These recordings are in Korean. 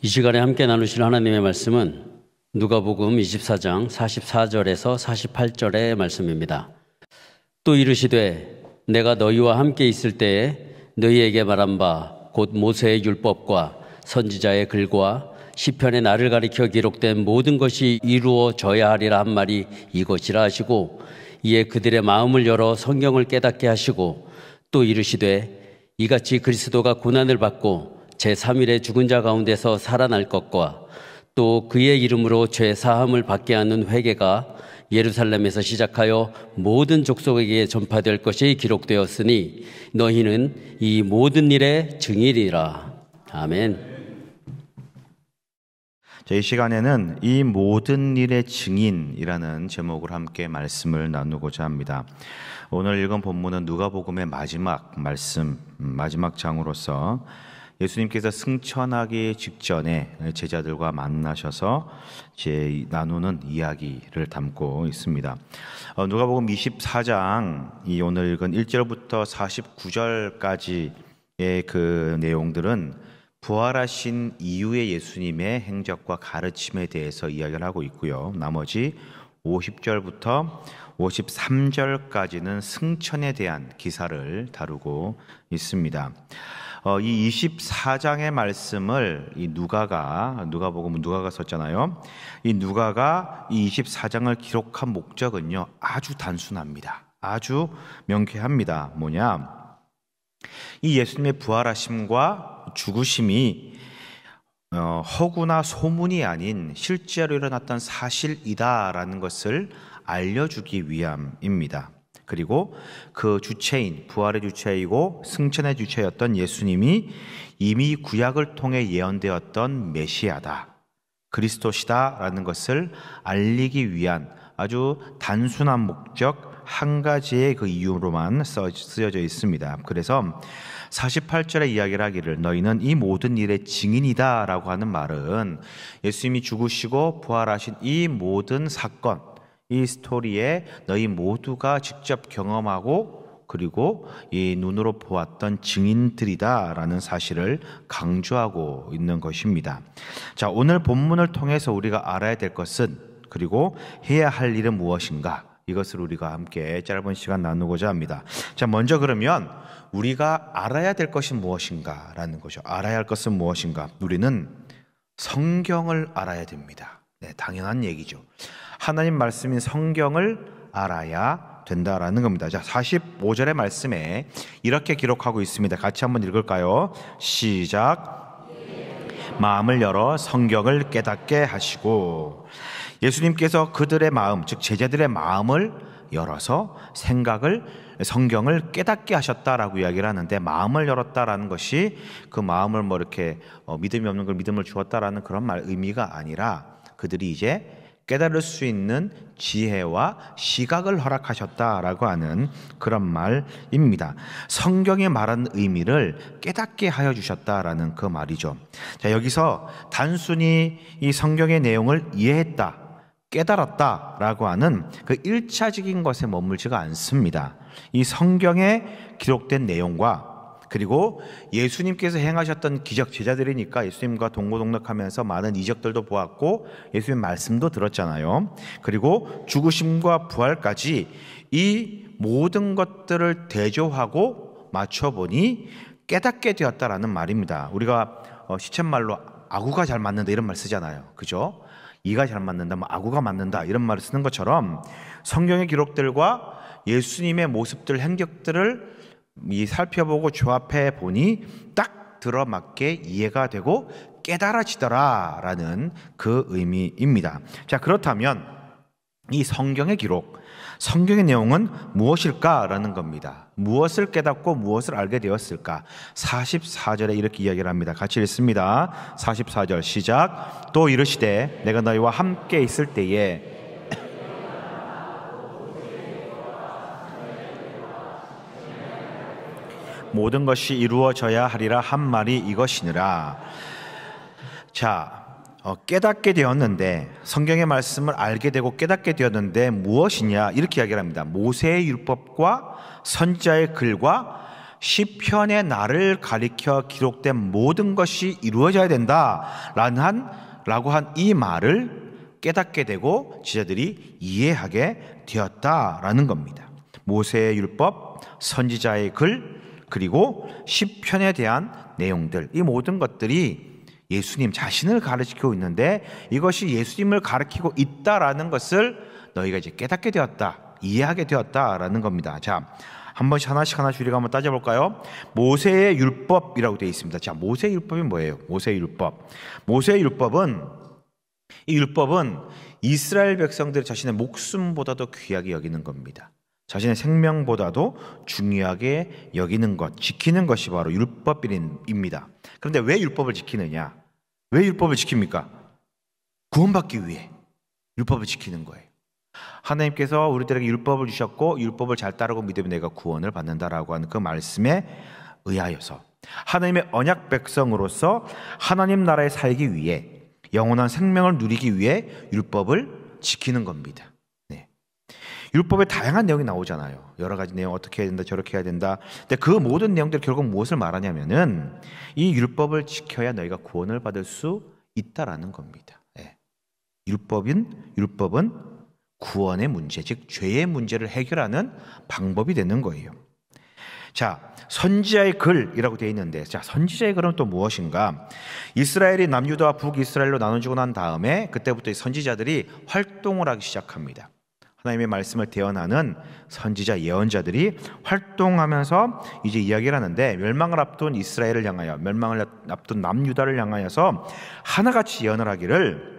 이 시간에 함께 나누실 하나님의 말씀은 누가복음 24장 44절에서 48절의 말씀입니다. 또 이르시되 내가 너희와 함께 있을 때에 너희에게 말한 바 곧 모세의 율법과 선지자의 글과 시편에 나를 가리켜 기록된 모든 것이 이루어져야 하리라 한 말이 이것이라 하시고, 이에 그들의 마음을 열어 성경을 깨닫게 하시고, 또 이르시되 이같이 그리스도가 고난을 받고 제3일에 죽은 자 가운데서 살아날 것과 또 그의 이름으로 죄 사함을 받게 하는 회개가 예루살렘에서 시작하여 모든 족속에게 전파될 것이 기록되었으니 너희는 이 모든 일의 증인이라. 아멘. 자, 이 시간에는 이 모든 일의 증인이라는 제목으로 함께 말씀을 나누고자 합니다. 오늘 읽은 본문은 누가복음의 마지막 말씀, 마지막 장으로서 예수님께서 승천하기 직전에 제자들과 만나셔서 이제 나누는 이야기를 담고 있습니다. 누가복음 24장 이 오늘 읽은 1절부터 49절까지의 그 내용들은 부활하신 이후의 예수님의 행적과 가르침에 대해서 이야기를 하고 있고요. 나머지 50절부터 53절까지는 승천에 대한 기사를 다루고 있습니다. 이 24장의 말씀을 이 누가복음은 누가가 썼잖아요. 이 누가가 이 24장을 기록한 목적은요, 아주 단순합니다. 아주 명쾌합니다. 뭐냐? 이 예수님의 부활하심과 죽으심이 허구나 소문이 아닌 실제로 일어났던 사실이다라는 것을 알려주기 위함입니다. 그리고 그 주체인, 부활의 주체이고 승천의 주체였던 예수님이 이미 구약을 통해 예언되었던 메시아다, 그리스도시다라는 것을 알리기 위한 아주 단순한 목적 한 가지의 그 이유로만 쓰여져 있습니다. 그래서 48절에 이야기를 하기를 너희는 이 모든 일의 증인이다 라고 하는 말은 예수님이 죽으시고 부활하신 이 모든 사건, 이 스토리에 너희 모두가 직접 경험하고 그리고 이 눈으로 보았던 증인들이다라는 사실을 강조하고 있는 것입니다. 자, 오늘 본문을 통해서 우리가 알아야 될 것은, 그리고 해야 할 일은 무엇인가, 이것을 우리가 함께 짧은 시간 나누고자 합니다. 자, 먼저 그러면 우리가 알아야 될 것이 무엇인가라는 거죠. 알아야 할 것은 무엇인가? 우리는 성경을 알아야 됩니다. 네, 당연한 얘기죠. 하나님 말씀인 성경을 알아야 된다라는 겁니다. 자, 45절의 말씀에 이렇게 기록하고 있습니다. 같이 한번 읽을까요? 시작. 마음을 열어 성경을 깨닫게 하시고, 예수님께서 그들의 마음, 즉 제자들의 마음을 열어서 성경을 깨닫게 하셨다라고 이야기를 하는데, 마음을 열었다라는 것이 그 마음을 뭐 이렇게 믿음이 없는 걸 믿음을 주었다라는 그런 의미가 아니라 그들이 이제 깨달을 수 있는 지혜와 시각을 허락하셨다라고 하는 그런 말입니다. 성경이 말하는 의미를 깨닫게 하여 주셨다라는 그 말이죠. 자, 여기서 단순히 이 성경의 내용을 이해했다, 깨달았다라고 하는 그 1차적인 것에 머물지가 않습니다. 이 성경에 기록된 내용과 그리고 예수님께서 행하셨던 기적, 제자들이니까 예수님과 동고동락하면서 많은 이적들도 보았고 예수님 말씀도 들었잖아요. 그리고 죽으심과 부활까지 이 모든 것들을 대조하고 맞춰보니 깨닫게 되었다라는 말입니다. 우리가 시쳇말로 아구가 잘 맞는다 이런 말 쓰잖아요. 그죠? 이가 잘 맞는다, 뭐 아구가 맞는다 이런 말을 쓰는 것처럼 성경의 기록들과 예수님의 모습들, 행적들을 살펴보고 조합해 보니 딱 들어맞게 이해가 되고 깨달아지더라라는 그 의미입니다. 자, 그렇다면 이 성경의 기록, 성경의 내용은 무엇일까라는 겁니다. 무엇을 깨닫고 무엇을 알게 되었을까? 44절에 이렇게 이야기를 합니다. 같이 읽습니다. 44절 시작. 또 이르시되 내가 너희와 함께 있을 때에 모든 것이 이루어져야 하리라 한 말이 이것이니라. 자, 깨닫게 되었는데, 성경의 말씀을 알게 되고 깨닫게 되었는데 무엇이냐, 이렇게 이야기를 합니다. 모세의 율법과 선지자의 글과 시편의 나를 가리켜 기록된 모든 것이 이루어져야 된다라고 한 이 말을 깨닫게 되고 제자들이 이해하게 되었다라는 겁니다. 모세의 율법, 선지자의 글, 그리고 시편에 대한 내용들, 이 모든 것들이 예수님 자신을 가르치고 있는데 이것이 예수님을 가르치고 있다라는 것을 너희가 이제 깨닫게 되었다, 이해하게 되었다라는 겁니다. 자, 한 번씩 하나씩 우리가 한번 따져볼까요? 모세의 율법이라고 되어 있습니다. 자, 모세의 율법이 뭐예요? 모세의 율법. 모세의 율법은, 이 율법은 이스라엘 백성들이 자신의 목숨보다도 귀하게 여기는 겁니다. 자신의 생명보다도 중요하게 여기는 것, 지키는 것이 바로 율법입니다. 그런데 왜 율법을 지키느냐? 왜 율법을 지킵니까? 구원받기 위해 율법을 지키는 거예요. 하나님께서 우리들에게 율법을 주셨고 율법을 잘 따르고 믿으면 내가 구원을 받는다라고 하는 그 말씀에 의하여서 하나님의 언약 백성으로서 하나님 나라에 살기 위해, 영원한 생명을 누리기 위해 율법을 지키는 겁니다. 네. 율법에 다양한 내용이 나오잖아요. 여러 가지 내용, 어떻게 해야 된다, 저렇게 해야 된다. 근데 그 모든 내용들이 결국 무엇을 말하냐면은 이 율법을 지켜야 너희가 구원을 받을 수 있다라는 겁니다. 네. 율법은 구원의 문제, 즉 죄의 문제를 해결하는 방법이 되는 거예요. 자, 선지자의 글이라고 되어 있는데, 자, 선지자의 글은 또 무엇인가? 이스라엘이 남유다와 북이스라엘로 나눠지고 난 다음에 그때부터 이 선지자들이 활동을 하기 시작합니다. 하나님의 말씀을 대언하는 선지자, 예언자들이 활동하면서 이제 이야기를 하는데, 멸망을 앞둔 이스라엘을 향하여, 멸망을 앞둔 남유다를 향하여서 하나같이 예언을 하기를,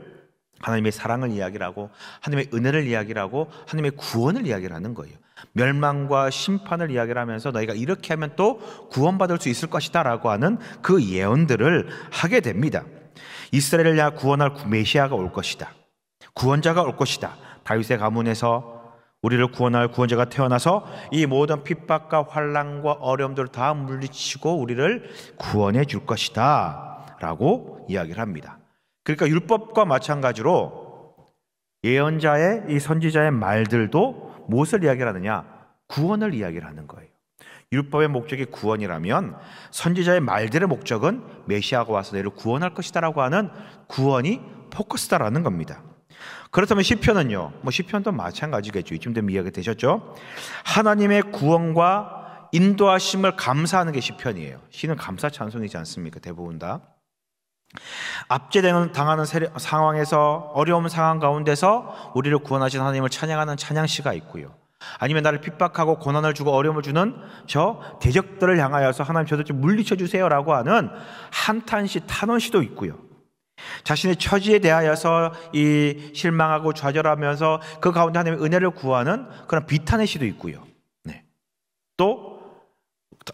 하나님의 사랑을 이야기를 하고 하나님의 은혜를 이야기를 하고 하나님의 구원을 이야기를 하는 거예요. 멸망과 심판을 이야기를 하면서 너희가 이렇게 하면 또 구원받을 수 있을 것이다 라고 하는 그 예언들을 하게 됩니다. 이스라엘을 향해 구원할 메시아가 올 것이다, 구원자가 올 것이다, 다윗의 가문에서 우리를 구원할 구원자가 태어나서 이 모든 핍박과 환난과 어려움들을 다 물리치고 우리를 구원해 줄 것이다 라고 이야기를 합니다. 그러니까 율법과 마찬가지로 예언자의, 이 선지자의 말들도 무엇을 이야기를 하느냐? 구원을 이야기를 하는 거예요. 율법의 목적이 구원이라면 선지자의 말들의 목적은 메시아가 와서 너희를 구원할 것이다 라고 하는 구원이 포커스다라는 겁니다. 그렇다면 시편은요? 시편도 마찬가지겠죠. 이쯤 되면 이야기 되셨죠? 하나님의 구원과 인도하심을 감사하는 게 시편이에요. 시는 감사 찬송이지 않습니까? 대부분 다. 압제당하는 상황에서, 어려운 상황 가운데서 우리를 구원하신 하나님을 찬양하는 찬양시가 있고요. 아니면 나를 핍박하고 고난을 주고 어려움을 주는 저 대적들을 향하여서 하나님 저들 좀 물리쳐 주세요라고 하는 한탄시, 탄원시도 있고요. 자신의 처지에 대하여서 이 실망하고 좌절하면서 그 가운데 하나님의 은혜를 구하는 그런 비탄의 시도 있고요. 네. 또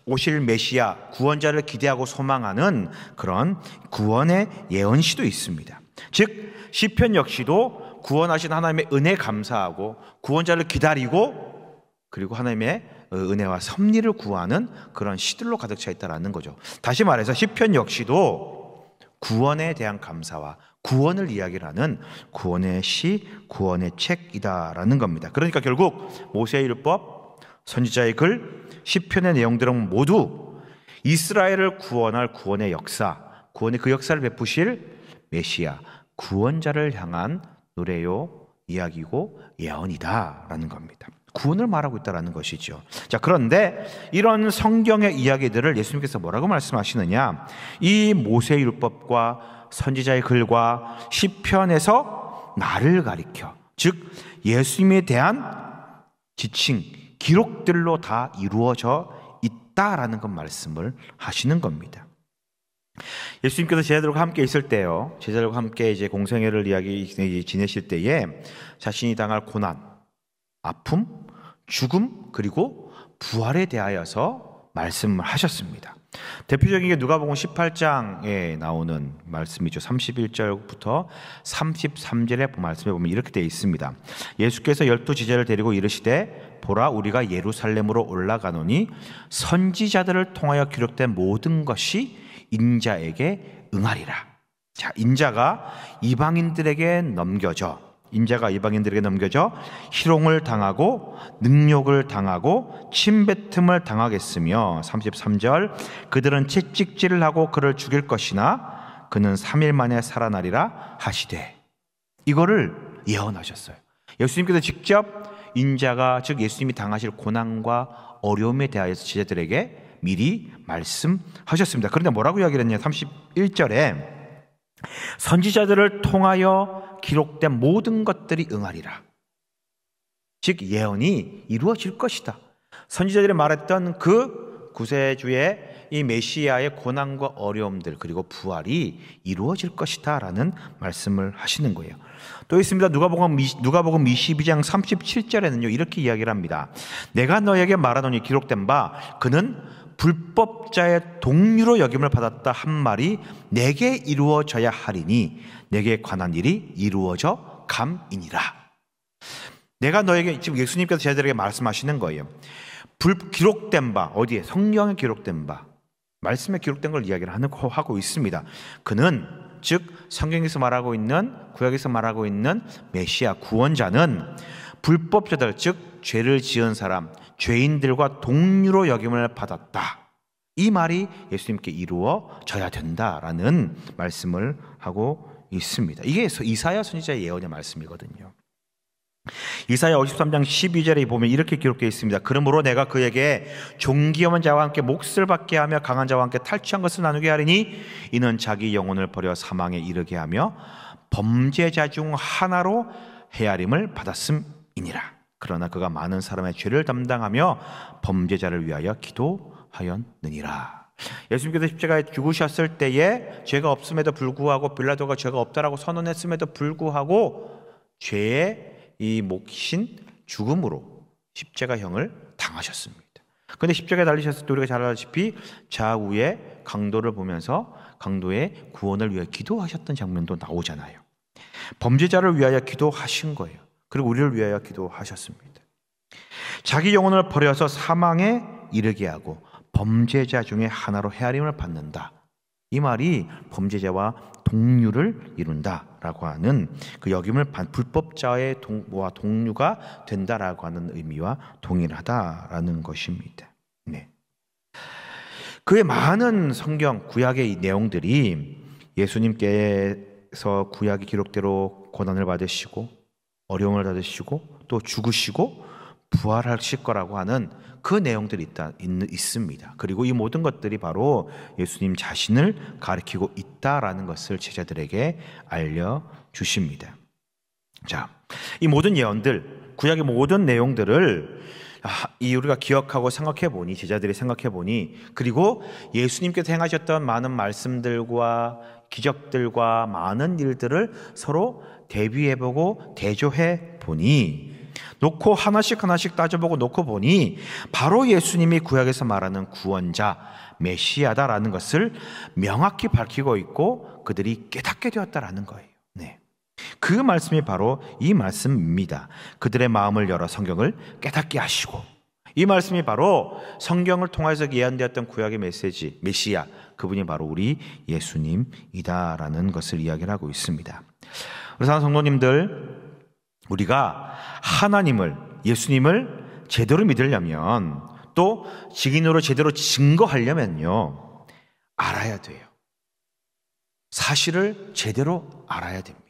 오실 메시아, 구원자를 기대하고 소망하는 그런 구원의 예언시도 있습니다. 즉 시편 역시도 구원하신 하나님의 은혜 감사하고 구원자를 기다리고 그리고 하나님의 은혜와 섭리를 구하는 그런 시들로 가득 차 있다는 거죠. 다시 말해서 시편 역시도 구원에 대한 감사와 구원을 이야기를 하는 구원의 시, 구원의 책이다라는 겁니다. 그러니까 결국 모세의 율법, 선지자의 글, 시편의 내용들은 모두 이스라엘을 구원할 구원의 역사, 구원의 그 역사를 베푸실 메시아, 구원자를 향한 노래요, 이야기고 예언이다라는 겁니다. 구원을 말하고 있다는 것이죠. 자, 그런데 이런 성경의 이야기들을 예수님께서 뭐라고 말씀하시느냐? 이 모세의 율법과 선지자의 글과 시편에서 나를 가리켜, 즉 예수님에 대한 지칭, 기록들로 다 이루어져 있다라는 것 말씀을 하시는 겁니다. 예수님께서 제자들과 함께 있을 때요, 제자들과 함께 이제 공생애를 지내실 때에 자신이 당할 고난, 아픔, 죽음, 그리고 부활에 대하여서 말씀을 하셨습니다. 대표적인 게 누가복음 18장에 나오는 말씀이죠. 31절부터 33절의 말씀에 보면 이렇게 되어 있습니다. 예수께서 12 제자를 데리고 이르시되 보라, 우리가 예루살렘으로 올라가노니 선지자들을 통하여 기록된 모든 것이 인자에게 응하리라. 자, 인자가 이방인들에게 넘겨져 인자가 이방인들에게 넘겨져 희롱을 당하고 능욕을 당하고 침뱉음을 당하겠으며 33절 그들은 채찍질을 하고 그를 죽일 것이나 그는 3일 만에 살아나리라 하시되. 이거를 예언하셨어요. 예수님께서 직접 인자가 즉 예수님이 당하실 고난과 어려움에 대하여서 제자들에게 미리 말씀하셨습니다. 그런데 뭐라고 이야기를 했냐? 31절에 선지자들을 통하여 기록된 모든 것들이 응하리라. 즉 예언이 이루어질 것이다. 선지자들이 말했던 그 구세주의 이 메시아의 고난과 어려움들 그리고 부활이 이루어질 것이다 라는 말씀을 하시는 거예요. 또 있습니다. 누가복음 22장 37절에는요 이렇게 이야기를 합니다. 내가 너에게 말하노니 기록된 바 그는 불법자의 동류로 여김을 받았다 한 말이 내게 이루어져야 하리니 내게 관한 일이 이루어져 감이니라. 내가 너에게, 지금 예수님께서 제자들에게 말씀하시는 거예요. 기록된 바, 어디에? 성경에 기록된 바, 말씀에 기록된 걸 이야기를 하고 있습니다. 그는 즉 성경에서 말하고 있는, 구약에서 말하고 있는 메시아 구원자는 불법자들 즉 죄를 지은 사람, 죄인들과 동류로 여김을 받았다. 이 말이 예수님께 이루어져야 된다라는 말씀을 하고 있습니다. 이게 이사야 선지자의 예언의 말씀이거든요. 이사야 53장 12절에 보면 이렇게 기록되어 있습니다. 그러므로 내가 그에게 존귀한 자와 함께 몫을 받게 하며 강한 자와 함께 탈취한 것을 나누게 하리니 이는 자기 영혼을 버려 사망에 이르게 하며 범죄자 중 하나로 헤아림을 받았음이니라. 그러나 그가 많은 사람의 죄를 담당하며 범죄자를 위하여 기도하였느니라. 예수님께서 십자가에 죽으셨을 때에 죄가 없음에도 불구하고 빌라도가 죄가 없다라고 선언했음에도 불구하고 죄의 이 몫인 죽음으로 십자가형을 당하셨습니다. 그런데 십자가에 달리셨을 때 우리가 잘 알다시피 좌우의 강도를 보면서 강도의 구원을 위해 기도하셨던 장면도 나오잖아요. 범죄자를 위하여 기도하신 거예요. 그리고 우리를 위하여 기도하셨습니다. 자기 영혼을 버려서 사망에 이르게 하고 범죄자 중에 하나로 헤아림을 받는다. 이 말이 범죄자와 동류를 이룬다라고 하는 그 여김을 불법자의 동류가 된다라고 하는 의미와 동일하다라는 것입니다. 네. 그의 많은 성경 구약의 이 내용들이 예수님께서 구약의 기록대로 고난을 받으시고 어려움을 받으시고 또 죽으시고 부활하실 거라고 하는 그 내용들이 있습니다. 그리고 이 모든 것들이 바로 예수님 자신을 가리키고 있다라는 것을 제자들에게 알려주십니다. 자, 이 모든 예언들, 구약의 모든 내용들을 우리가 기억하고 생각해 보니, 제자들이 생각해 보니, 그리고 예수님께서 행하셨던 많은 말씀들과 기적들과 많은 일들을 서로 대비해보고 대조해 보니, 놓고 하나씩 따져보고 놓고 보니 바로 예수님이 구약에서 말하는 구원자 메시아다라는 것을 명확히 밝히고 있고 그들이 깨닫게 되었다라는 거예요. 네. 그 말씀이 바로 이 말씀입니다. 그들의 마음을 열어 성경을 깨닫게 하시고, 이 말씀이 바로 성경을 통해서 예언되었던 구약의 메시지 메시아, 그분이 바로 우리 예수님이다라는 것을 이야기를 하고 있습니다. 그래서 성도님들, 우리가 하나님을, 예수님을 제대로 믿으려면, 또 증인으로 제대로 증거하려면요, 알아야 돼요. 사실을 제대로 알아야 됩니다.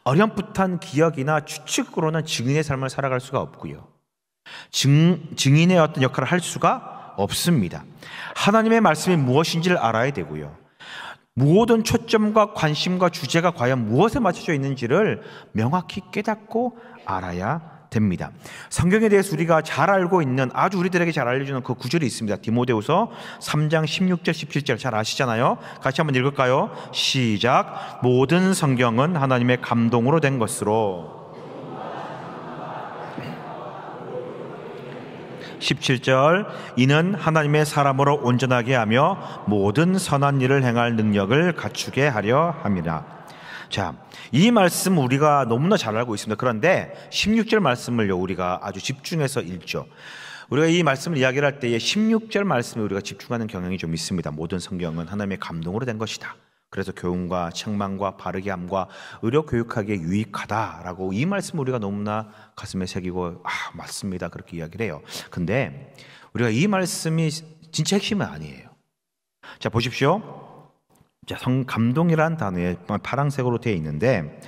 어렴풋한 기억이나 추측으로는 증인의 삶을 살아갈 수가 없고요, 증인의 어떤 역할을 할 수가 없습니다. 하나님의 말씀이 무엇인지를 알아야 되고요, 모든 초점과 관심과 주제가 과연 무엇에 맞춰져 있는지를 명확히 깨닫고 알아야 됩니다. 성경에 대해서 우리가 잘 알고 있는, 아주 우리들에게 잘 알려주는 그 구절이 있습니다. 디모데후서 3장 16절 17절 잘 아시잖아요. 같이 한번 읽을까요? 시작. 모든 성경은 하나님의 감동으로 된 것으로. 17절 이는 하나님의 사람으로 온전하게 하며 모든 선한 일을 행할 능력을 갖추게 하려 함이라. 자, 이 말씀 우리가 너무나 잘 알고 있습니다. 그런데 16절 말씀을요, 우리가 아주 집중해서 읽죠. 우리가 이 말씀을 이야기를 할 때에 16절 말씀에 우리가 집중하는 경향이 좀 있습니다. 모든 성경은 하나님의 감동으로 된 것이다. 그래서 교훈과 책망과 바르게 함과 의로 교육하기에 유익하다라고 이 말씀 우리가 너무나 가슴에 새기고 맞습니다 그렇게 이야기를 해요. 근데 우리가 이 말씀이 진짜 핵심은 아니에요. 자, 보십시오. 자, 감동이란 단어에 파란색으로 되어 있는데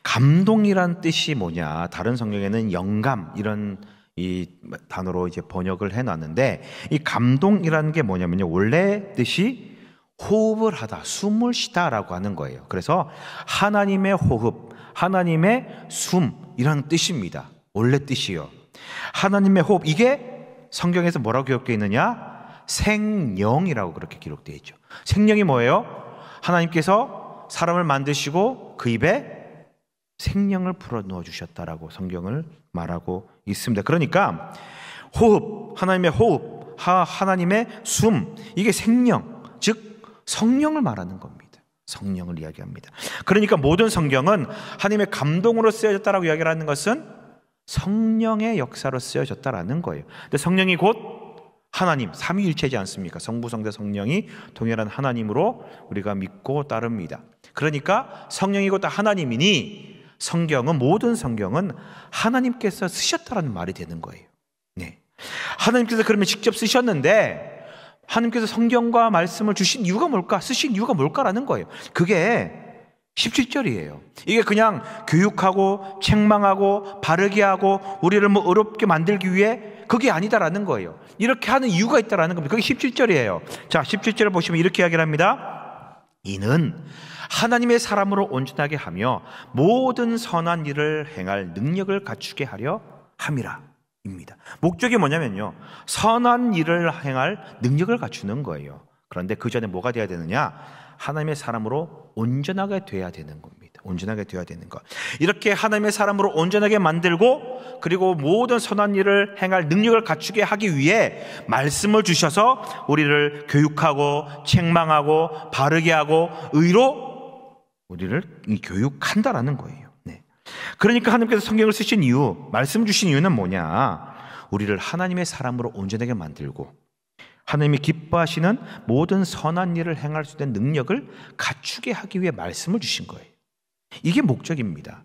감동이란 뜻이 뭐냐? 다른 성경에는 영감 이런 이 단어로 이제 번역을 해놨는데 이 감동이라는 게 뭐냐면요, 원래 뜻이 호흡을 하다, 숨을 쉬다라고 하는 거예요. 그래서 하나님의 호흡, 하나님의 숨이라는 뜻입니다. 원래 뜻이요. 하나님의 호흡, 이게 성경에서 뭐라고 기록되어 있느냐? 생령이라고 그렇게 기록되어 있죠. 생령이 뭐예요? 하나님께서 사람을 만드시고 그 입에 생명을 불어넣어 주셨다라고 성경을 말하고 있습니다. 그러니까 호흡, 하나님의 호흡, 하나님의 숨, 이게 생명, 즉 성령을 말하는 겁니다. 성령을 이야기합니다. 그러니까 모든 성경은 하나님의 감동으로 쓰여졌다라고 이야기를 하는 것은 성령의 역사로 쓰여졌다라는 거예요. 근데 성령이 곧 하나님, 삼위일체지 않습니까? 성부, 성자, 성령이 동일한 하나님으로 우리가 믿고 따릅니다. 그러니까 성령이 곧 하나님이니 성경은, 모든 성경은 하나님께서 쓰셨다라는 말이 되는 거예요. 네. 하나님께서 그러면 직접 쓰셨는데 하나님께서 성경과 말씀을 주신 이유가 뭘까? 쓰신 이유가 뭘까라는 거예요. 그게 17절이에요. 이게 그냥 교육하고 책망하고 바르게 하고 우리를 어렵게 만들기 위해 그게 아니다라는 거예요. 이렇게 하는 이유가 있다라는 겁니다. 그게 17절이에요. 자, 17절을 보시면 이렇게 이야기를 합니다. 이는 하나님의 사람으로 온전하게 하며 모든 선한 일을 행할 능력을 갖추게 하려 함이라 입니다. 목적이 뭐냐면요, 선한 일을 행할 능력을 갖추는 거예요. 그런데 그 전에 뭐가 돼야 되느냐? 하나님의 사람으로 온전하게 돼야 되는 겁니다. 온전하게 돼야 되는 것. 이렇게 하나님의 사람으로 온전하게 만들고 그리고 모든 선한 일을 행할 능력을 갖추게 하기 위해 말씀을 주셔서 우리를 교육하고 책망하고 바르게 하고 의로 우리를 교육한다라는 거예요. 네. 그러니까 하나님께서 성경을 쓰신 이유, 말씀 주신 이유는 뭐냐? 우리를 하나님의 사람으로 온전하게 만들고 하나님이 기뻐하시는 모든 선한 일을 행할 수 있는 능력을 갖추게 하기 위해 말씀을 주신 거예요. 이게 목적입니다.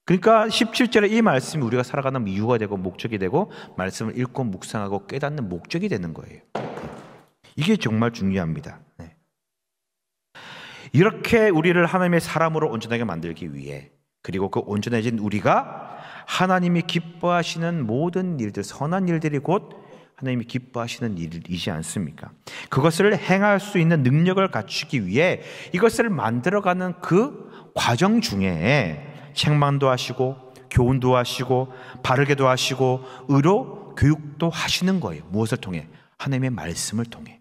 그러니까 17절에 이 말씀이 우리가 살아가는 이유가 되고 목적이 되고 말씀을 읽고 묵상하고 깨닫는 목적이 되는 거예요. 이게 정말 중요합니다. 네. 이렇게 우리를 하나님의 사람으로 온전하게 만들기 위해, 그리고 그 온전해진 우리가 하나님이 기뻐하시는 모든 일들, 선한 일들이 곧 하나님이 기뻐하시는 일이지 않습니까? 그것을 행할 수 있는 능력을 갖추기 위해 이것을 만들어가는 그 과정 중에 책망도 하시고 교훈도 하시고 바르게도 하시고 의로 교육도 하시는 거예요. 무엇을 통해? 하나님의 말씀을 통해,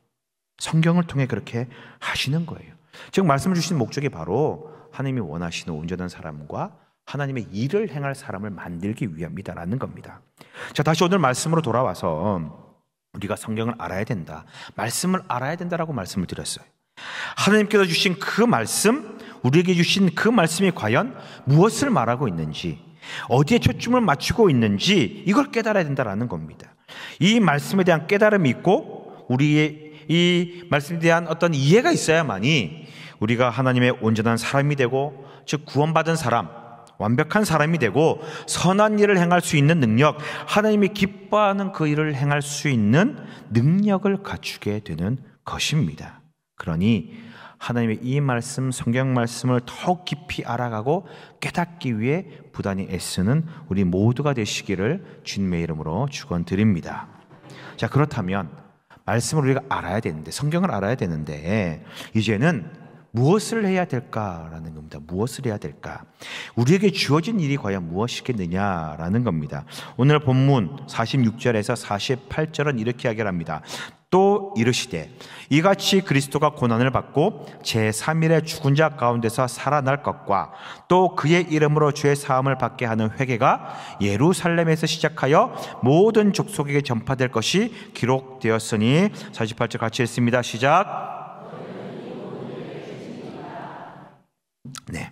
성경을 통해 그렇게 하시는 거예요. 즉 말씀을 주시는 목적이 바로 하나님이 원하시는 온전한 사람과 하나님의 일을 행할 사람을 만들기 위함이다라는 겁니다. 자, 다시 오늘 말씀으로 돌아와서 우리가 성경을 알아야 된다, 말씀을 알아야 된다라고 말씀을 드렸어요. 하나님께서 주신 그 말씀, 우리에게 주신 그 말씀이 과연 무엇을 말하고 있는지, 어디에 초점을 맞추고 있는지 이걸 깨달아야 된다라는 겁니다. 이 말씀에 대한 깨달음이 있고 우리의 이 말씀에 대한 어떤 이해가 있어야만이 우리가 하나님의 온전한 사람이 되고, 즉 구원받은 사람, 완벽한 사람이 되고 선한 일을 행할 수 있는 능력, 하나님이 기뻐하는 그 일을 행할 수 있는 능력을 갖추게 되는 것입니다. 그러니 하나님의 이 말씀, 성경 말씀을 더욱 깊이 알아가고 깨닫기 위해 부단히 애쓰는 우리 모두가 되시기를 주님의 이름으로 축원드립니다. 자, 그렇다면 말씀을 우리가 알아야 되는데, 성경을 알아야 되는데 이제는 무엇을 해야 될까라는 겁니다. 무엇을 해야 될까? 우리에게 주어진 일이 과연 무엇이겠느냐라는 겁니다. 오늘 본문 46절에서 48절은 이렇게 이야기를 합니다. 또 이르시되 이같이 그리스도가 고난을 받고 제3일에 죽은 자 가운데서 살아날 것과 또 그의 이름으로 죄 사함을 받게 하는 회개가 예루살렘에서 시작하여 모든 족속에게 전파될 것이 기록되었으니, 48절 같이 읽습니다. 시작. 네,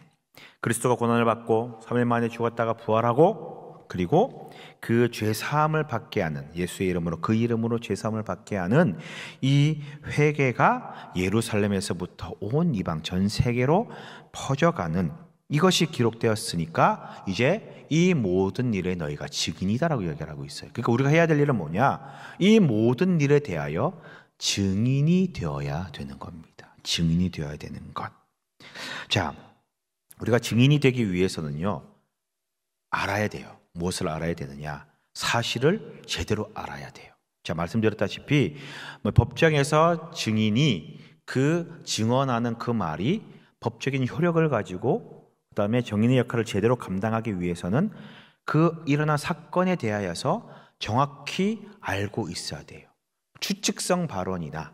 그리스도가 고난을 받고 3일 만에 죽었다가 부활하고 그리고 그 죄사함을 받게 하는, 예수의 이름으로, 그 이름으로 죄사함을 받게 하는 이 회개가 예루살렘에서부터 온 이방 전 세계로 퍼져가는, 이것이 기록되었으니까 이제 이 모든 일에 너희가 증인이다라고 이야기를 하고 있어요. 그러니까 우리가 해야 될 일은 뭐냐? 이 모든 일에 대하여 증인이 되어야 되는 겁니다. 증인이 되어야 되는 것. 자, 우리가 증인이 되기 위해서는요, 알아야 돼요. 무엇을 알아야 되느냐? 사실을 제대로 알아야 돼요. 자, 말씀드렸다시피 법정에서 증인이 그 증언하는 그 말이 법적인 효력을 가지고 그다음에 정인의 역할을 제대로 감당하기 위해서는 그 일어난 사건에 대하여서 정확히 알고 있어야 돼요. 추측성 발언이나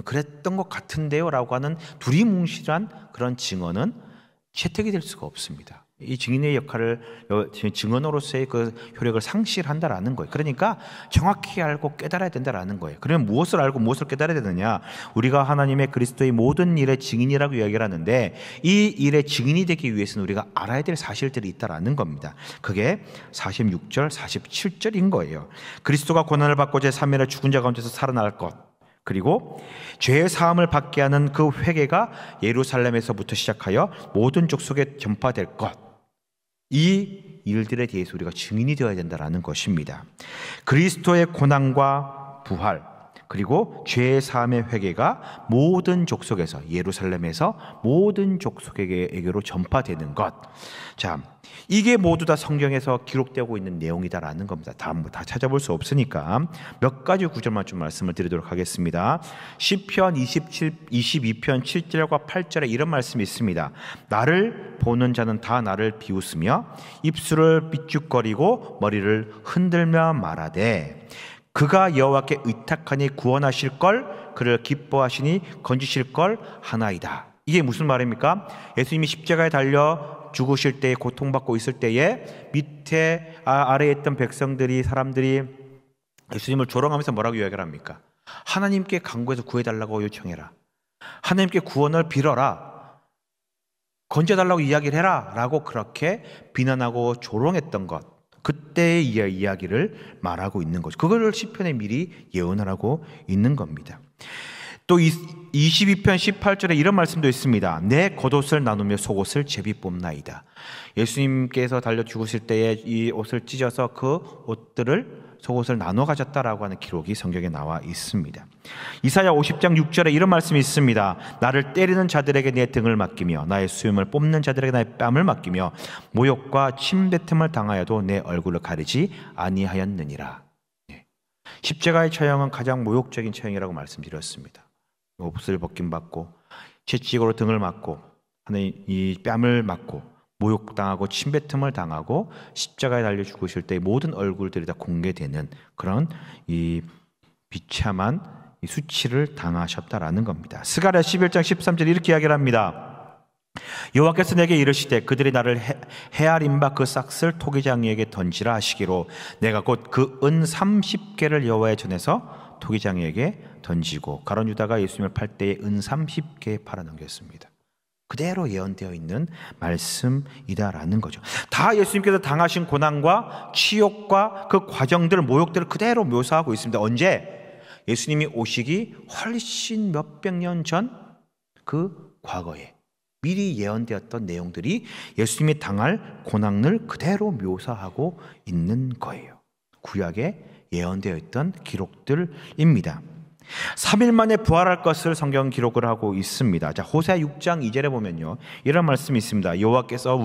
그랬던 것 같은데요 라고 하는 두리뭉실한 그런 증언은 채택이 될 수가 없습니다. 이 증인의 역할을, 증언으로서의 그 효력을 상실한다라는 거예요. 그러니까 정확히 알고 깨달아야 된다라는 거예요. 그러면 무엇을 알고 무엇을 깨달아야 되느냐? 우리가 하나님의 그리스도의 모든 일의 증인이라고 이야기를 하는데, 이 일의 증인이 되기 위해서는 우리가 알아야 될 사실들이 있다라는 겁니다. 그게 46절, 47절인 거예요. 그리스도가 고난을 받고 제3일에 죽은 자 가운데서 살아날 것, 그리고 죄의 사함을 받게 하는 그 회개가 예루살렘에서부터 시작하여 모든 족속에 전파될 것, 이 일들에 대해서 우리가 증인이 되어야 된다는 것입니다. 그리스도의 고난과 부활, 그리고 죄의 사함의 회개가 모든 족속에서, 예루살렘에서 모든 족속에게로 전파되는 것. 자, 이게 모두 다 성경에서 기록되고 있는 내용이다라는 겁니다. 다 찾아볼 수 없으니까 몇 가지 구절만 좀 말씀을 드리도록 하겠습니다. 시편 22편 7절과 8절에 이런 말씀이 있습니다. 나를 보는 자는 다 나를 비웃으며 입술을 삐죽거리고 머리를 흔들며 말하되, 그가 여호와께 의탁하니 구원하실 걸, 그를 기뻐하시니 건지실 걸 하나이다. 이게 무슨 말입니까? 예수님이 십자가에 달려 죽으실 때에, 고통받고 있을 때에 밑에 아래에 있던 백성들이, 사람들이 예수님을 조롱하면서 뭐라고 이야기를 합니까? 하나님께 간구해서 구해달라고 요청해라, 하나님께 구원을 빌어라, 건져달라고 이야기를 해라 라고 그렇게 비난하고 조롱했던 것, 그때의 이야기를 말하고 있는 거죠. 그거를 시편에 미리 예언을 하고 있는 겁니다. 또 22편 18절에 이런 말씀도 있습니다. 내 겉옷을 나누며 속옷을 제비 뽑나이다. 예수님께서 달려 죽으실 때에 이 옷을 찢어서 그 옷들을, 속옷을 나눠 가졌다라고 하는 기록이 성경에 나와 있습니다. 이사야 50장 6절에 이런 말씀이 있습니다. 나를 때리는 자들에게 내 등을 맡기며 나의 수염을 뽑는 자들에게 나의 뺨을 맡기며 모욕과 침뱉음을 당하여도 내 얼굴을 가리지 아니하였느니라. 십자가의 처형은 가장 모욕적인 처형이라고 말씀드렸습니다. 옷을 벗김받고 채찍으로 등을 맞고 이 뺨을 맞고 모욕당하고 침뱉음을 당하고 십자가에 달려 죽으실 때 모든 얼굴들이 다 공개되는 그런 이 비참한 이 수치를 당하셨다라는 겁니다. 스가랴 11장 13절 이렇게 이야기를 합니다. 여호와께서 내게 이르시되 그들이 나를 헤아린 바 그 싹을 토기장이에게 던지라 하시기로 내가 곧 그 은 30개를 여호와의 전에서 토기장이에게 던지고, 가룟 유다가 예수님을 팔 때에 은 30개 팔아넘겼습니다. 그대로 예언되어 있는 말씀이다라는 거죠. 다 예수님께서 당하신 고난과 치욕과 그 과정들, 모욕들을 그대로 묘사하고 있습니다. 언제? 예수님이 오시기 훨씬 몇백 년 전 그 과거에 미리 예언되었던 내용들이 예수님이 당할 고난을 그대로 묘사하고 있는 거예요. 구약에 예언되어 있던 기록들입니다. 3일 만에 부활할 것을 성경 기록을 하고 있습니다. 자, 호세아 6장 2절에 보면요, 이런 말씀이 있습니다. 여호와께서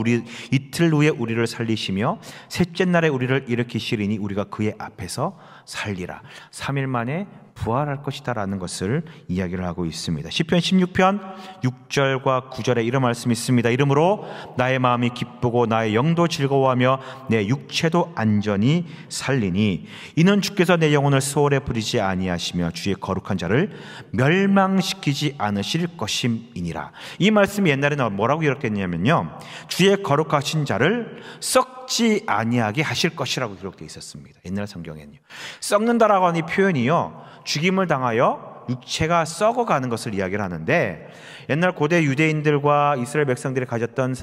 이틀 후에 우리를 살리시며 셋째 날에 우리를 일으키시리니 우리가 그의 앞에서 살리라. 3일 만에 부활할 것이다라는 것을 이야기를 하고 있습니다. 시편 16편 6절과 9절에 이런 말씀이 있습니다. 이러므로 나의 마음이 기쁘고 나의 영도 즐거워하며 내 육체도 안전히 살리니 이는 주께서 내 영혼을 소홀에 부리지 아니하시며 주의 거룩한 자를 멸망시키지 않으실 것임이니라. 이 말씀이 옛날에는 뭐라고 기록했냐면요, 주의 거룩하신 자를 썩지 아니하게 하실 것이라고 기록되어 있었습니다. 옛날 성경에는요. 썩는다라고 하는 이 표현이요, 죽임을 당하여 육체가 썩어가는 것을 이야기를 하는데, 옛날 고대 유대인들과 이스라엘 백성들이 가졌던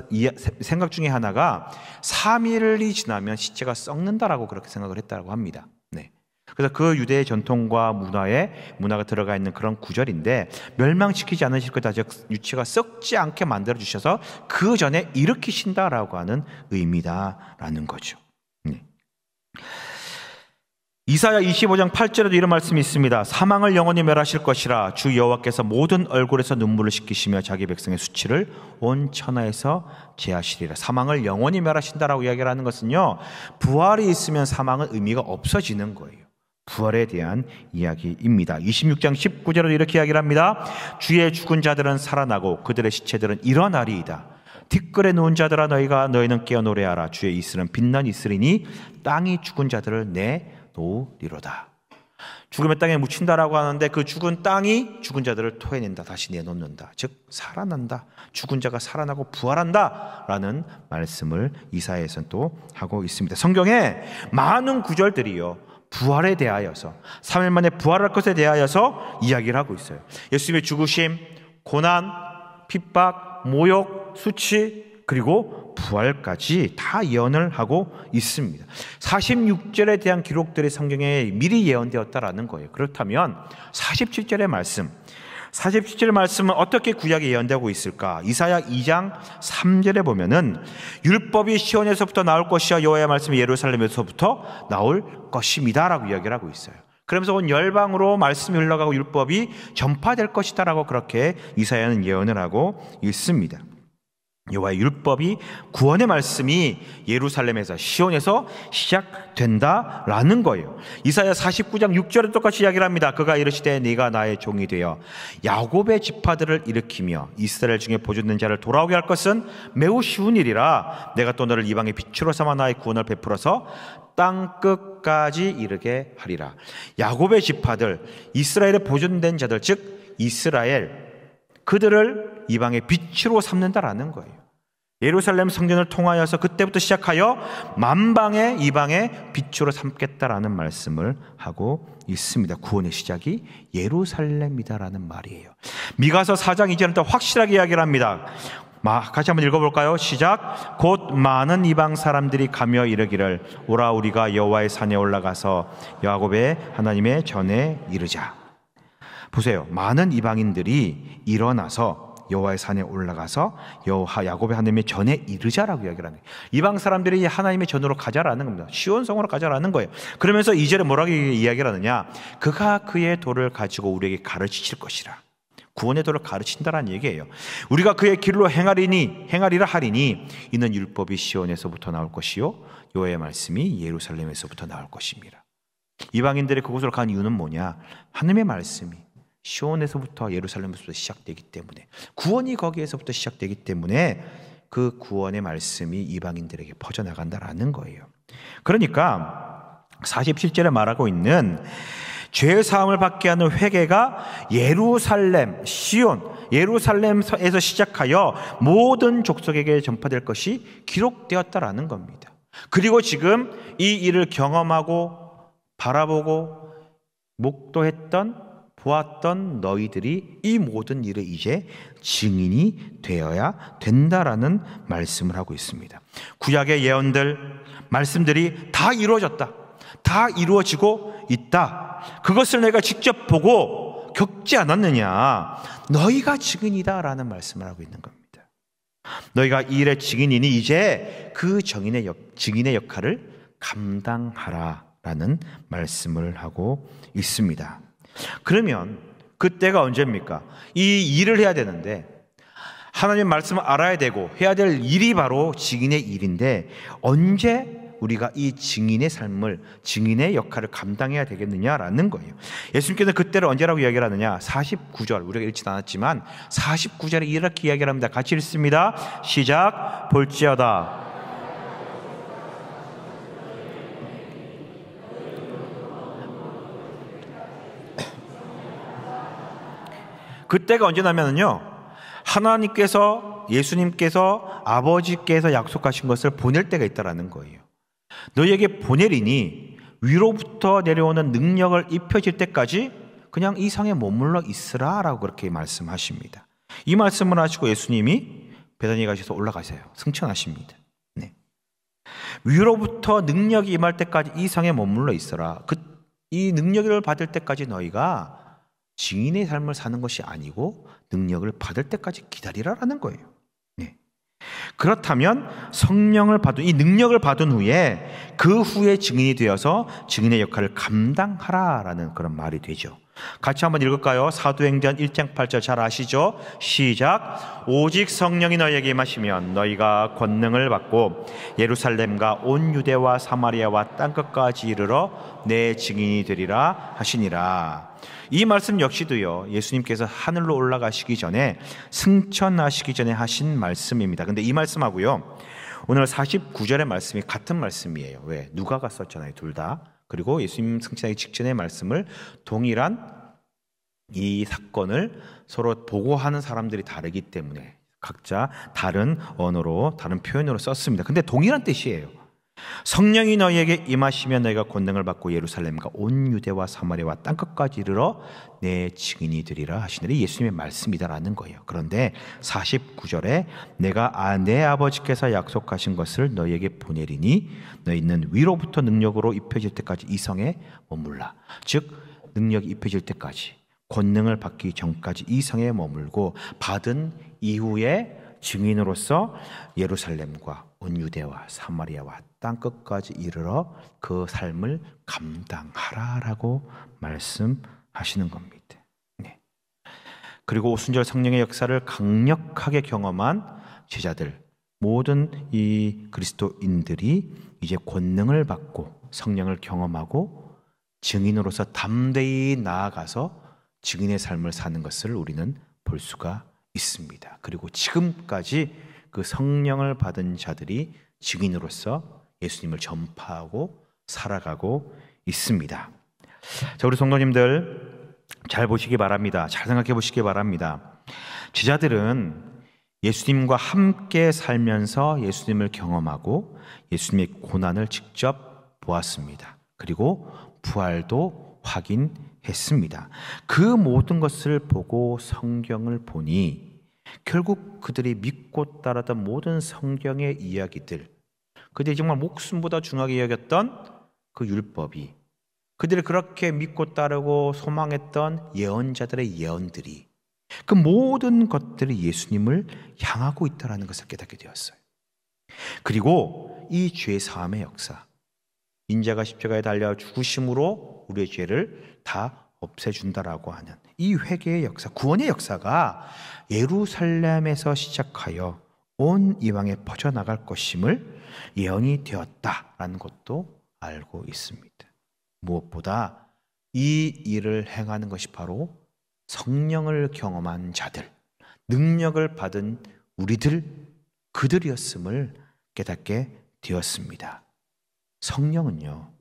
생각 중에 하나가 3일이 지나면 시체가 썩는다라고 그렇게 생각을 했다고 합니다. 네. 그래서 그 유대의 전통과 문화가 들어가 있는 그런 구절인데, 멸망시키지 않으실 거다, 즉 육체가 썩지 않게 만들어 주셔서 그 전에 일으키신다라고 하는 의미다라는 거죠. 네. 이사야 25장 8절에도 이런 말씀이 있습니다. 사망을 영원히 멸하실 것이라 주 여호와께서 모든 얼굴에서 눈물을 씻기시며 자기 백성의 수치를 온 천하에서 제하시리라. 사망을 영원히 멸하신다라고 이야기를 하는 것은요, 부활이 있으면 사망은 의미가 없어지는 거예요. 부활에 대한 이야기입니다. 26장 19절에도 이렇게 이야기를 합니다. 주의 죽은 자들은 살아나고 그들의 시체들은 일어나리이다. 티끌에 누운 자들아 너희는 깨어 노래하라. 주의 이슬은 빛난 이슬이니 땅이 죽은 자들을 내놓으리로다. 죽음의 땅에 묻힌다라고 하는데, 그 죽은 땅이 죽은 자들을 토해낸다, 다시 내놓는다, 즉 살아난다, 죽은 자가 살아나고 부활한다 라는 말씀을 이사야에서는 또 하고 있습니다. 성경에 많은 구절들이요, 부활에 대하여서, 3일 만에 부활할 것에 대하여서 이야기를 하고 있어요. 예수님의 죽으심, 고난, 핍박, 모욕, 수치, 그리고 부활까지 다 예언을 하고 있습니다. 46절에 대한 기록들이 성경에 미리 예언되었다라는 거예요. 그렇다면 47절의 말씀은 어떻게 구약에 예언되고 있을까? 이사야 2장 3절에 보면은 율법이 시온에서부터 나올 것이요 여호와의 말씀이 예루살렘에서부터 나올 것입니다 라고 이야기를 하고 있어요. 그러면서 온 열방으로 말씀이 흘러가고 율법이 전파될 것이다 라고 그렇게 이사야는 예언을 하고 있습니다. 여호와의 율법이, 구원의 말씀이 예루살렘에서, 시온에서 시작된다라는 거예요. 이사야 49장 6절에 똑같이 이야기를 합니다. 그가 이르시되 네가 나의 종이 되어 야곱의 지파들을 일으키며 이스라엘 중에 보존된 자를 돌아오게 할 것은 매우 쉬운 일이라. 내가 또 너를 이방의 빛으로 삼아 나의 구원을 베풀어서 땅 끝까지 이르게 하리라. 야곱의 지파들, 이스라엘의 보존된 자들, 즉 이스라엘, 그들을 이방의 빛으로 삼는다라는 거예요. 예루살렘 성전을 통하여서 그때부터 시작하여 만방의 이방의 빛으로 삼겠다라는 말씀을 하고 있습니다. 구원의 시작이 예루살렘이다라는 말이에요. 미가서 4장 2절은 확실하게 이야기를 합니다. 같이 한번 읽어볼까요? 시작. 곧 많은 이방 사람들이 가며 이르기를 오라 우리가 여호와의 산에 올라가서 야곱의 하나님의 전에 이르자. 보세요. 많은 이방인들이 일어나서 여호와의 산에 올라가서 야곱의 하나님의 전에 이르자라고 이야기를 하는 거예요. 이방 사람들이 하나님의 전으로 가자라는 겁니다. 시온성으로 가자라는 거예요. 그러면서 2절에 뭐라고 이야기를 하느냐? 그가 그의 도를 가지고 우리에게 가르치실 것이라. 구원의 도를 가르친다라는 얘기예요. 우리가 그의 길로 행하리라 하리니 이는 율법이 시온에서부터 나올 것이요 여호와의 말씀이 예루살렘에서부터 나올 것입니다. 이방인들이 그곳으로 간 이유는 뭐냐? 하나님의 말씀이 시온에서부터 예루살렘에서부터 시작되기 때문에, 구원이 거기에서부터 시작되기 때문에 그 구원의 말씀이 이방인들에게 퍼져나간다라는 거예요. 그러니까 47절에 말하고 있는 죄 사함을 받게 하는 회개가 예루살렘, 시온, 예루살렘에서 시작하여 모든 족속에게 전파될 것이 기록되었다라는 겁니다. 그리고 지금 이 일을 경험하고 바라보고 보았던 너희들이 이 모든 일의 이제 증인이 되어야 된다라는 말씀을 하고 있습니다. 구약의 예언들, 말씀들이 다 이루어졌다. 다 이루어지고 있다. 그것을 내가 직접 보고 겪지 않았느냐? 너희가 증인이다라는 말씀을 하고 있는 겁니다. 너희가 이 일의 증인이니 이제 그 증인의 역할을 감당하라라는 말씀을 하고 있습니다. 그러면 그때가 언제입니까? 이 일을 해야 되는데, 하나님의 말씀을 알아야 되고 해야 될 일이 바로 증인의 일인데, 언제 우리가 이 증인의 삶을, 증인의 역할을 감당해야 되겠느냐라는 거예요. 예수님께서는 그때를 언제라고 이야기를 하느냐? 49절, 우리가 읽지는 않았지만 49절에 이렇게 이야기를 합니다. 같이 읽습니다. 시작. 볼지어다 그때가 언제냐면요, 하나님께서, 예수님께서, 아버지께서 약속하신 것을 보낼 때가 있다라는 거예요. 너희에게 보내리니 위로부터 내려오는 능력을 입혀질 때까지 그냥 이 성에 머물러 있으라라고 그렇게 말씀하십니다. 이 말씀을 하시고 예수님이 베다니 가셔서 올라가세요. 승천하십니다. 네. 위로부터 능력이 임할 때까지 이 성에 머물러 있어라. 이 능력을 받을 때까지 너희가 증인의 삶을 사는 것이 아니고 능력을 받을 때까지 기다리라라는 거예요. 네. 그렇다면 성령을 받은 이 능력을 받은 후에 그 후에 증인이 되어서 증인의 역할을 감당하라라는 그런 말이 되죠. 같이 한번 읽을까요? 사도행전 1장 8절 잘 아시죠? 시작. 오직 성령이 너희에게 임하시면 너희가 권능을 받고 예루살렘과 온 유대와 사마리아와 땅끝까지 이르러 내 증인이 되리라 하시니라. 이 말씀 역시도요, 예수님께서 하늘로 올라가시기 전에, 승천하시기 전에 하신 말씀입니다. 근데 이 말씀하고요 오늘 49절의 말씀이 같은 말씀이에요. 왜? 누가가 썼잖아요, 둘 다. 그리고 예수님 승천하기 직전의 말씀을 동일한 이 사건을 서로 보고하는 사람들이 다르기 때문에 각자 다른 언어로, 다른 표현으로 썼습니다. 근데 동일한 뜻이에요. 성령이 너희에게 임하시면 너희가 권능을 받고 예루살렘과 온 유대와 사마리아와 땅끝까지 이르러 내 증인이 되리라 하시느니 예수님의 말씀이다라는 거예요. 그런데 49절에 내가 내 아버지께서 약속하신 것을 너희에게 보내리니 너희는 위로부터 능력으로 입혀질 때까지 이 성에 머물라. 즉 능력이 입혀질 때까지, 권능을 받기 전까지 이 성에 머물고 받은 이후에 증인으로서 예루살렘과 온 유대와 사마리아와 땅끝까지 이르러 그 삶을 감당하라라고 말씀하시는 겁니다. 네. 그리고 오순절 성령의 역사를 강력하게 경험한 제자들, 모든 이 그리스도인들이 이제 권능을 받고 성령을 경험하고 증인으로서 담대히 나아가서 증인의 삶을 사는 것을 우리는 볼 수가 있습니다. 그리고 지금까지 그 성령을 받은 자들이 증인으로서 예수님을 전파하고 살아가고 있습니다. 자, 우리 성도님들 잘 보시기 바랍니다. 잘 생각해 보시기 바랍니다. 제자들은 예수님과 함께 살면서 예수님을 경험하고 예수님의 고난을 직접 보았습니다. 그리고 부활도 확인했습니다. 그 모든 것을 보고 성경을 보니 결국 그들이 믿고 따르던 모든 성경의 이야기들, 그들이 정말 목숨보다 중요하게 여겼던 그 율법이, 그들이 그렇게 믿고 따르고 소망했던 예언자들의 예언들이, 그 모든 것들이 예수님을 향하고 있다는 것을 깨닫게 되었어요. 그리고 이 죄 사함의 역사, 인자가 십자가에 달려 죽으심으로 우리의 죄를 다 없애준다라고 하는 이 회개의 역사, 구원의 역사가 예루살렘에서 시작하여 온 이방에 퍼져나갈 것임을 예언이 되었다라는 것도 알고 있습니다. 무엇보다 이 일을 행하는 것이 바로 성령을 경험한 자들, 능력을 받은 우리들, 그들이었음을 깨닫게 되었습니다. 성령은요,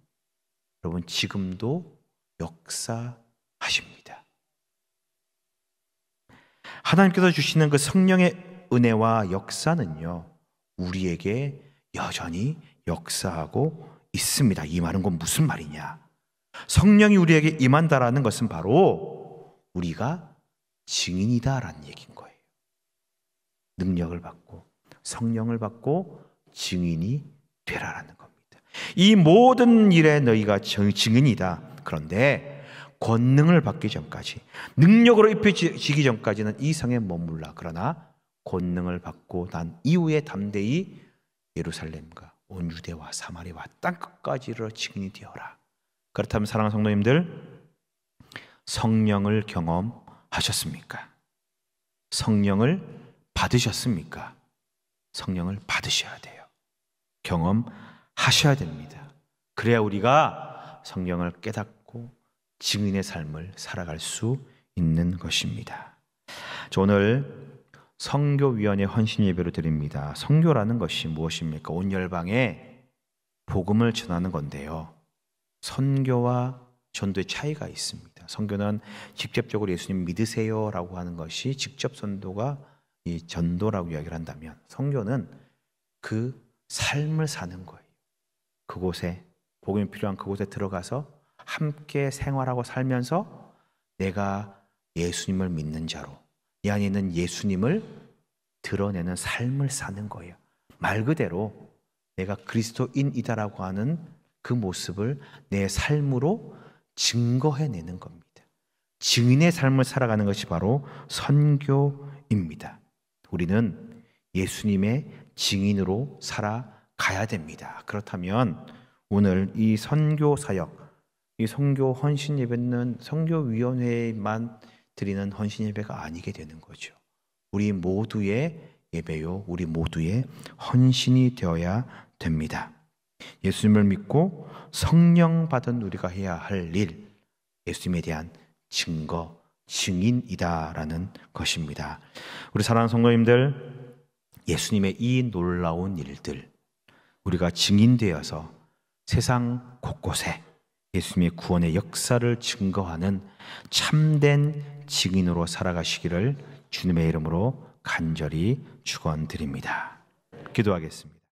여러분 지금도 역사하십니다. 하나님께서 주시는 그 성령의 은혜와 역사는요, 우리에게 여전히 역사하고 있습니다. 이 말은 곧 무슨 말이냐? 성령이 우리에게 임한다라는 것은 바로 우리가 증인이다라는 얘기인 거예요. 능력을 받고 성령을 받고 증인이 되라라는 겁니다. 이 모든 일에 너희가 증인이다. 그런데 권능을 받기 전까지, 능력으로 입혀지기 전까지는 이 성에 머물라. 그러나 권능을 받고 난 이후에 담대히 예루살렘과 온 유대와 사마리아와 땅끝까지 이르러 증인이 되어라. 그렇다면 사랑하는 성도님들, 성령을 경험하셨습니까? 성령을 받으셨습니까? 성령을 받으셔야 돼요. 경험하셔야 됩니다. 그래야 우리가 성령을 깨닫고 증인의 삶을 살아갈 수 있는 것입니다. 저 오늘 선교위원회 헌신 예배를 드립니다. 선교라는 것이 무엇입니까? 온 열방에 복음을 전하는 건데요, 선교와 전도의 차이가 있습니다. 선교는 직접적으로 예수님 믿으세요라고 하는 것이 직접 선도가 이 전도라고 이야기를 한다면, 선교는 그 삶을 사는 거예요. 그곳에 복음이 필요한 그곳에 들어가서 함께 생활하고 살면서 내가 예수님을 믿는 자로 내 안에 있는 예수님을 드러내는 삶을 사는 거예요. 말 그대로 내가 그리스도인이다라고 하는 그 모습을 내 삶으로 증거해내는 겁니다. 증인의 삶을 살아가는 것이 바로 선교입니다. 우리는 예수님의 증인으로 살아가야 됩니다. 그렇다면 오늘 이 선교 사역, 이 선교 헌신 예배는 선교위원회만 드리는 헌신 예배가 아니게 되는 거죠. 우리 모두의 예배요, 우리 모두의 헌신이 되어야 됩니다. 예수님을 믿고 성령 받은 우리가 해야 할 일, 예수님에 대한 증거, 증인이다라는 것입니다. 우리 사랑하는 성도님들, 예수님의 이 놀라운 일들 우리가 증인되어서 세상 곳곳에 예수님의 구원의 역사를 증거하는 참된 증인으로 살아가시기를 주님의 이름으로 간절히 축원드립니다. 기도하겠습니다.